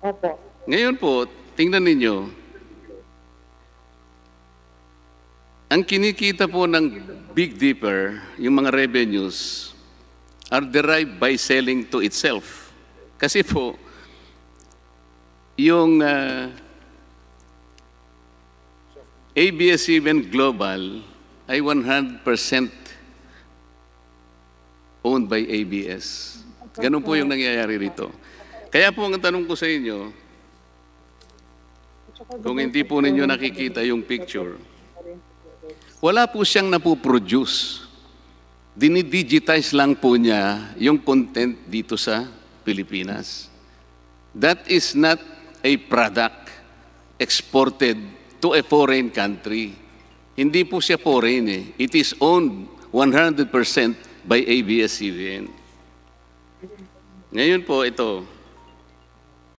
Opo. Ngayon po, tingnan ninyo, ang kinikita po ng Big Dipper, yung mga revenues, are derived by selling to itself. Kasi po, yung ABS-CBN Global ay 100% owned by ABS. Ganun po yung nangyayari rito. Kaya po ang tanong ko sa inyo, kung hindi po ninyo nakikita yung picture, wala po siyang napoproduce. Dinidigitize lang po niya yung content dito sa Pilipinas. That is not a product exported to a foreign country. Hindi po siya foreign eh. It is owned 100% by ABS-CBN. Ngayon po ito,